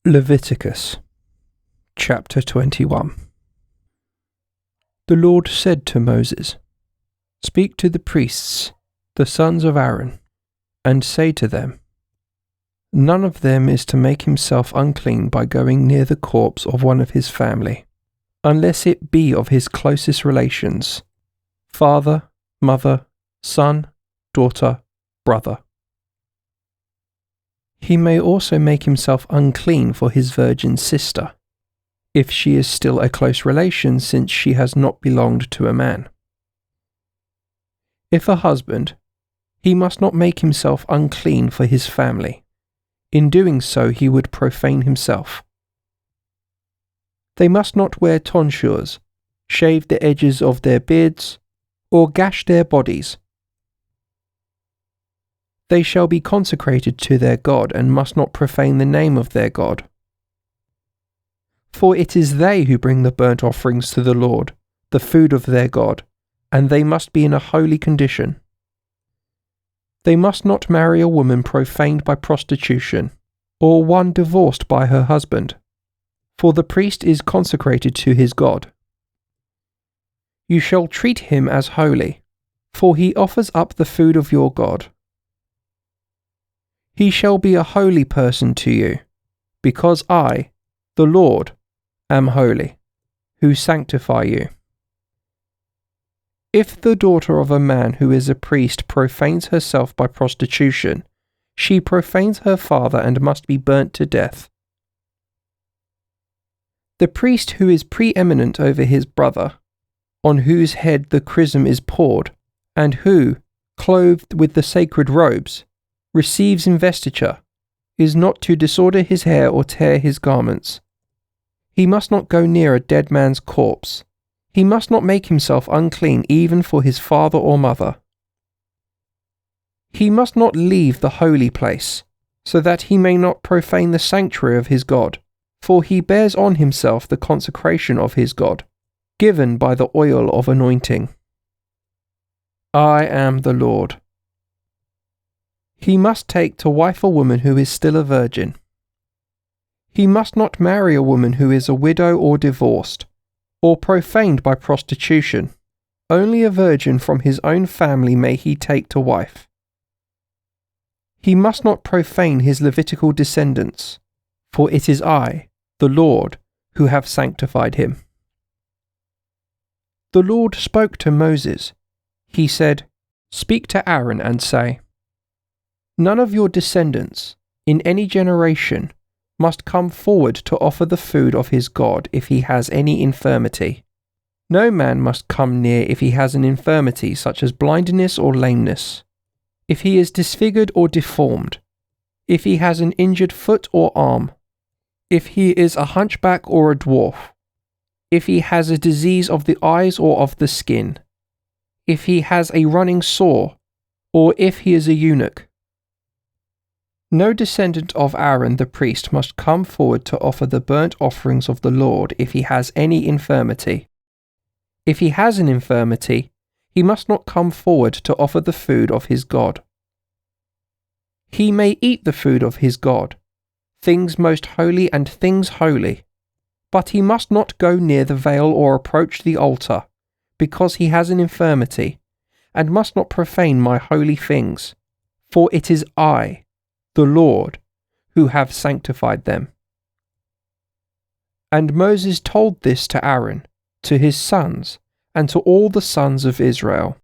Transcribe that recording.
Leviticus, chapter 21. The Lord said to Moses, "Speak to the priests, the sons of Aaron, and say to them, none of them is to make himself unclean by going near the corpse of one of his family, unless it be of his closest relations, father, mother, son, daughter, brother. He may also make himself unclean for his virgin sister, if she is still a close relation, since she has not belonged to a man. If a husband, he must not make himself unclean for his family. In doing so he would profane himself. They must not wear tonsures, shave the edges of their beards, or gash their bodies. They shall be consecrated to their God, and must not profane the name of their God. For it is they who bring the burnt offerings to the Lord, the food of their God, and they must be in a holy condition. They must not marry a woman profaned by prostitution, or one divorced by her husband, for the priest is consecrated to his God. You shall treat him as holy, for he offers up the food of your God. He shall be a holy person to you, because I, the Lord, am holy, who sanctify you. If the daughter of a man who is a priest profanes herself by prostitution, she profanes her father and must be burnt to death. The priest who is preeminent over his brother, on whose head the chrism is poured, and who, clothed with the sacred robes, receives investiture, is not to disorder his hair or tear his garments. He must not go near a dead man's corpse. He must not make himself unclean even for his father or mother. He must not leave the holy place, so that he may not profane the sanctuary of his God, for he bears on himself the consecration of his God, given by the oil of anointing. I am the Lord. He must take to wife a woman who is still a virgin. He must not marry a woman who is a widow or divorced, or profaned by prostitution. Only a virgin from his own family may he take to wife. He must not profane his Levitical descendants, for it is I, the Lord, who have sanctified him. The Lord spoke to Moses. He said, "Speak to Aaron and say, none of your descendants, in any generation, must come forward to offer the food of his God if he has any infirmity. No man must come near if he has an infirmity such as blindness or lameness, if he is disfigured or deformed, if he has an injured foot or arm, if he is a hunchback or a dwarf, if he has a disease of the eyes or of the skin, if he has a running sore, or if he is a eunuch. No descendant of Aaron the priest must come forward to offer the burnt offerings of the Lord if he has any infirmity. If he has an infirmity, he must not come forward to offer the food of his God. He may eat the food of his God, things most holy and things holy, but he must not go near the veil or approach the altar, because he has an infirmity, and must not profane my holy things, for it is I, the Lord, who have sanctified them." And Moses told this to Aaron, to his sons, and to all the sons of Israel.